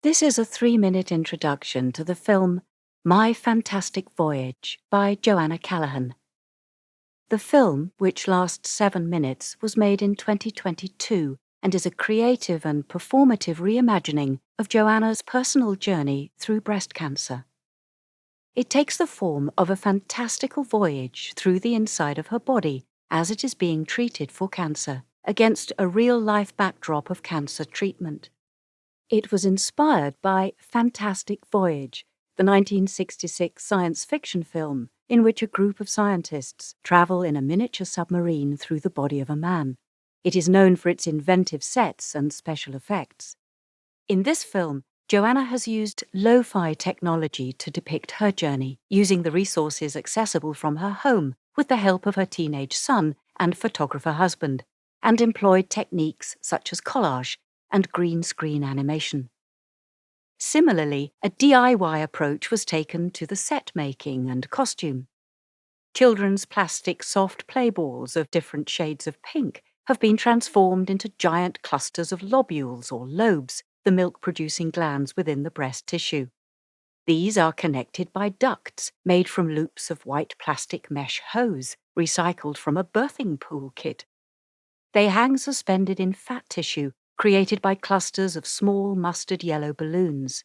This is a 3-minute introduction to the film My Fantastic Voyage by Joanna Callaghan. The film, which lasts 7 minutes, was made in 2022 and is a creative and performative reimagining of Joanna's personal journey through breast cancer. It takes the form of a fantastical voyage through the inside of her body as it is being treated for cancer, against a real-life backdrop of cancer treatment. It was inspired by Fantastic Voyage, the 1966 science fiction film in which a group of scientists travel in a miniature submarine through the body of a man. It is known for its inventive sets and special effects. In this film, Joanna has used lo-fi technology to depict her journey, using the resources accessible from her home with the help of her teenage son and photographer husband, and employed techniques such as collage and green screen animation. Similarly, a DIY approach was taken to the set making and costume. Children's plastic soft play balls of different shades of pink have been transformed into giant clusters of lobules or lobes, the milk-producing glands within the breast tissue. These are connected by ducts made from loops of white plastic mesh hose, recycled from a birthing pool kit. They hang suspended in fat tissue, created by clusters of small mustard yellow balloons.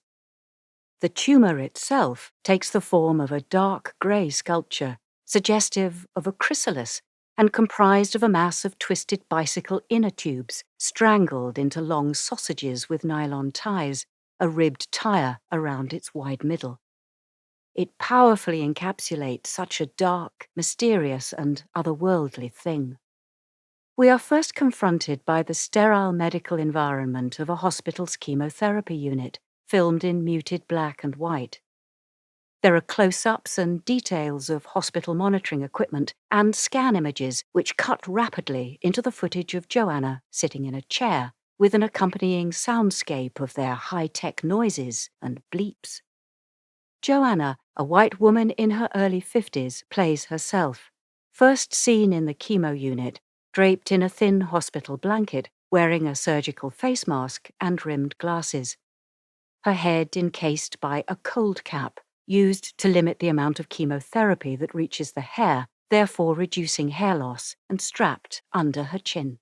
The tumour itself takes the form of a dark grey sculpture, suggestive of a chrysalis, and comprised of a mass of twisted bicycle inner tubes, strangled into long sausages with nylon ties, a ribbed tire around its wide middle. It powerfully encapsulates such a dark, mysterious, and otherworldly thing. We are first confronted by the sterile medical environment of a hospital's chemotherapy unit, filmed in muted black and white. There are close-ups and details of hospital monitoring equipment and scan images which cut rapidly into the footage of Joanna sitting in a chair, with an accompanying soundscape of their high-tech noises and bleeps. Joanna, a white woman in her early 50s, plays herself, first seen in the chemo unit, draped in a thin hospital blanket, wearing a surgical face mask and rimmed glasses. Her head encased by a cold cap, used to limit the amount of chemotherapy that reaches the hair, therefore reducing hair loss, and strapped under her chin.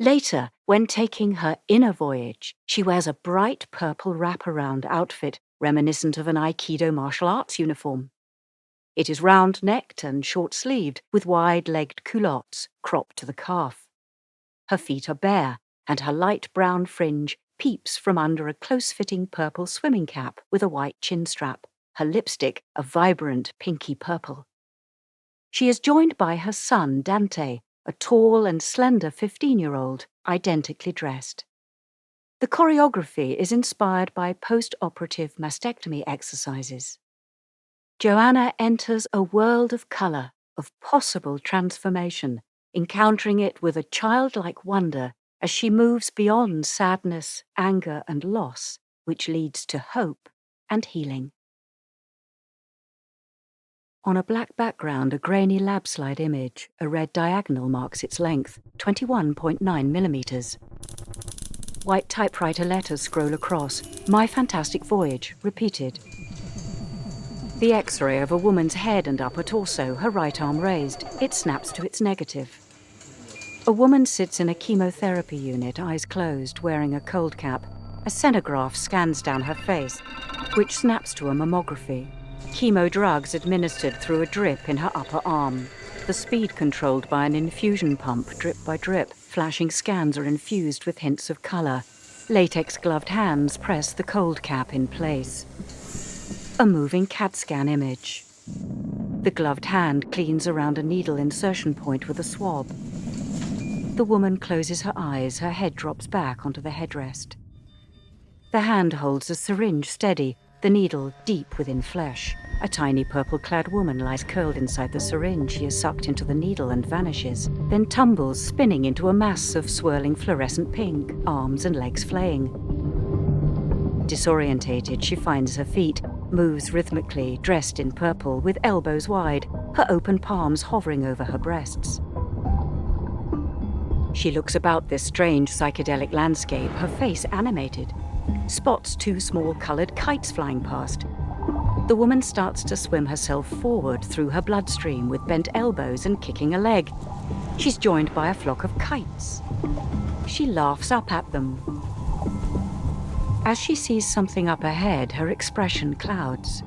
Later, when taking her inner voyage, she wears a bright purple wraparound outfit reminiscent of an Aikido martial arts uniform. It is round-necked and short-sleeved, with wide-legged culottes cropped to the calf. Her feet are bare, and her light brown fringe peeps from under a close-fitting purple swimming cap with a white chin strap, her lipstick a vibrant pinky purple. She is joined by her son, Dante, a tall and slender 15-year-old, identically dressed. The choreography is inspired by post-operative mastectomy exercises. Joanna enters a world of colour, of possible transformation, encountering it with a childlike wonder as she moves beyond sadness, anger and loss, which leads to hope and healing. On a black background, a grainy lab slide image, a red diagonal marks its length, 21.9 millimetres. White typewriter letters scroll across, My Fantastic Voyage, repeated. The X-ray of a woman's head and upper torso, her right arm raised. It snaps to its negative. A woman sits in a chemotherapy unit, eyes closed, wearing a cold cap. A senograph scans down her face, which snaps to a mammography. Chemo drugs administered through a drip in her upper arm. The speed controlled by an infusion pump, drip by drip. Flashing scans are infused with hints of colour. Latex-gloved hands press the cold cap in place. A moving CAT scan image. The gloved hand cleans around a needle insertion point with a swab. The woman closes her eyes, her head drops back onto the headrest. The hand holds a syringe steady, the needle deep within flesh. A tiny purple-clad woman lies curled inside the syringe. She is sucked into the needle and vanishes, then tumbles, spinning into a mass of swirling fluorescent pink, arms and legs flaying. Disorientated, she finds her feet, moves rhythmically, dressed in purple, with elbows wide, her open palms hovering over her breasts. She looks about this strange psychedelic landscape, her face animated. spots two small coloured kites flying past. The woman starts to swim herself forward through her bloodstream with bent elbows and kicking a leg. She's joined by a flock of kites. She laughs up at them. As she sees something up ahead, her expression clouds.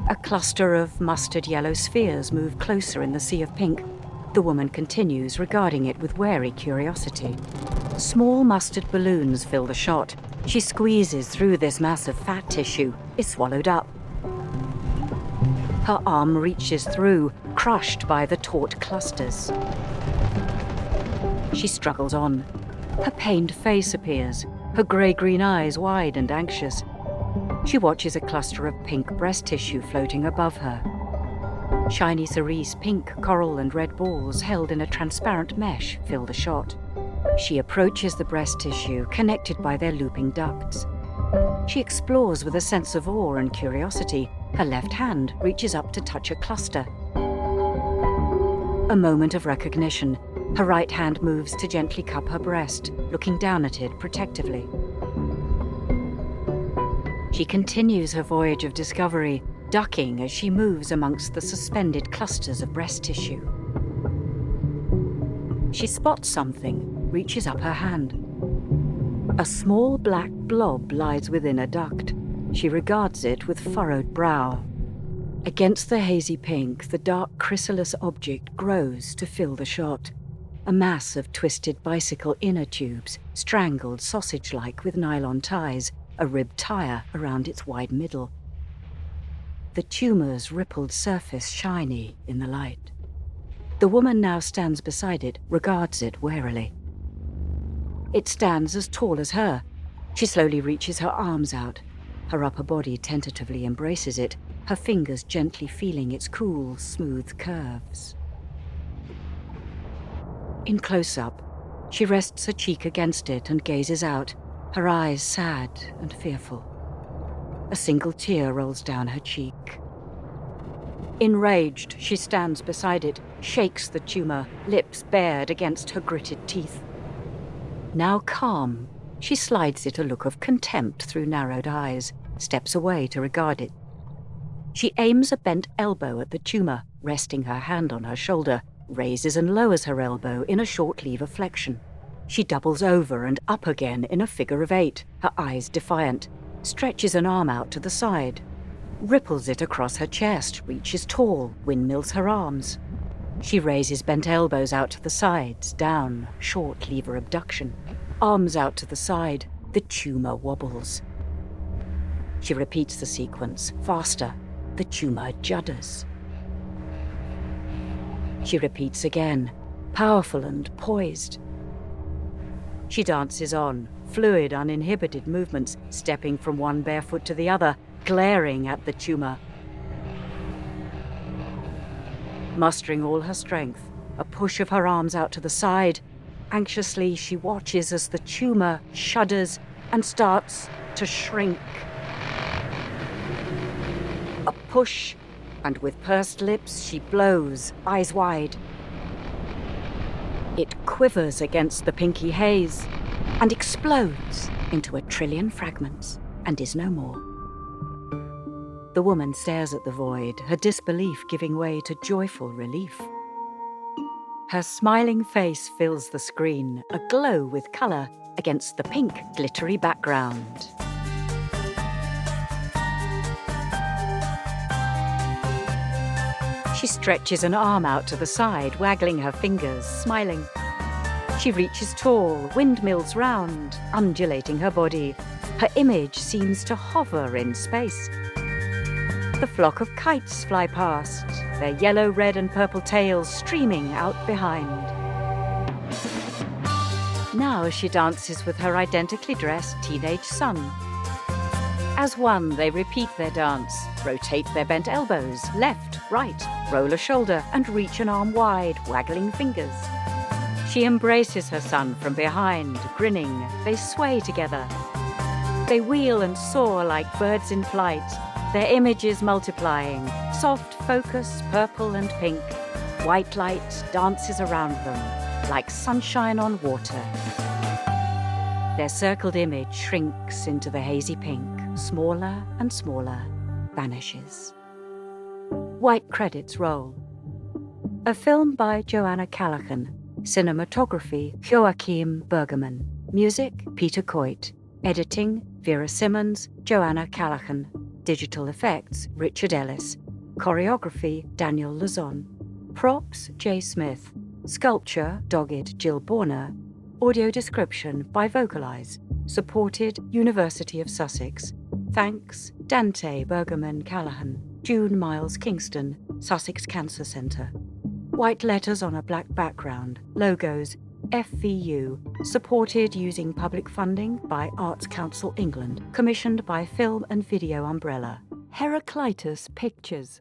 A cluster of mustard yellow spheres move closer in the sea of pink. The woman continues, regarding it with wary curiosity. Small mustard balloons fill the shot. She squeezes through this mass of fat tissue, is swallowed up. Her arm reaches through, crushed by the taut clusters. She struggles on. Her pained face appears, her grey-green eyes wide and anxious. She watches a cluster of pink breast tissue floating above her. Shiny cerise, pink, coral and red balls held in a transparent mesh fill the shot. She approaches the breast tissue, connected by their looping ducts. She explores with a sense of awe and curiosity. Her left hand reaches up to touch a cluster. A moment of recognition. Her right hand moves to gently cup her breast, looking down at it protectively. She continues her voyage of discovery, ducking as she moves amongst the suspended clusters of breast tissue. She spots something, reaches up her hand. A small black blob lies within a duct. She regards it with furrowed brow. Against the hazy pink, the dark chrysalis object grows to fill the shot. A mass of twisted bicycle inner tubes, strangled sausage-like with nylon ties, a ribbed tire around its wide middle. The tumour's rippled surface shiny in the light. The woman now stands beside it, regards it warily. It stands as tall as her. She slowly reaches her arms out. Her upper body tentatively embraces it, her fingers gently feeling its cool, smooth curves. In close-up, she rests her cheek against it and gazes out, her eyes sad and fearful. A single tear rolls down her cheek. Enraged, she stands beside it, shakes the tumour, lips bared against her gritted teeth. Now calm, she slides it a look of contempt through narrowed eyes, steps away to regard it. She aims a bent elbow at the tumour, resting her hand on her shoulder, raises and lowers her elbow in a short lever flexion. She doubles over and up again in a figure of 8, her eyes defiant, stretches an arm out to the side, ripples it across her chest, reaches tall, windmills her arms. She raises bent elbows out to the sides, down, short lever abduction. Arms out to the side, the tumour wobbles. She repeats the sequence, faster. The tumour judders. She repeats again, powerful and poised. She dances on, fluid, uninhibited movements, stepping from one bare foot to the other, glaring at the tumour. Mustering all her strength, a push of her arms out to the side, anxiously she watches as the tumour shudders and starts to shrink. A push, and with pursed lips she blows, eyes wide. It quivers against the pinky haze and explodes into a trillion fragments and is no more. The woman stares at the void, her disbelief giving way to joyful relief. Her smiling face fills the screen, aglow with colour against the pink, glittery background. She stretches an arm out to the side, waggling her fingers, smiling. She reaches tall, windmills round, undulating her body. Her image seems to hover in space. The flock of kites fly past, their yellow, red and purple tails streaming out behind. Now she dances with her identically dressed teenage son. As one, they repeat their dance, rotate their bent elbows, left, right, roll a shoulder and reach an arm wide, waggling fingers. She embraces her son from behind, grinning. They sway together. They wheel and soar like birds in flight, their images multiplying, soft focus, purple and pink. White light dances around them like sunshine on water. Their circled image shrinks into the hazy pink, smaller and smaller, vanishes. White credits roll. A film by Joanna Callaghan. Cinematography, Joachim Bergerman. Music, Peter Coit. Editing, Vera Simmons, Joanna Callaghan. Digital effects, Richard Ellis. Choreography, Daniel Lazon. Props, Jay Smith. Sculpture, Dogged Jill Borner. Audio description by Vocalise. Supported, University of Sussex. Thanks, Dante Bergerman Callaghan. June Miles Kingston, Sussex Cancer Centre. White letters on a black background. Logos, FVU. Supported using public funding by Arts Council England. Commissioned by Film and Video Umbrella. Heraclitus Pictures.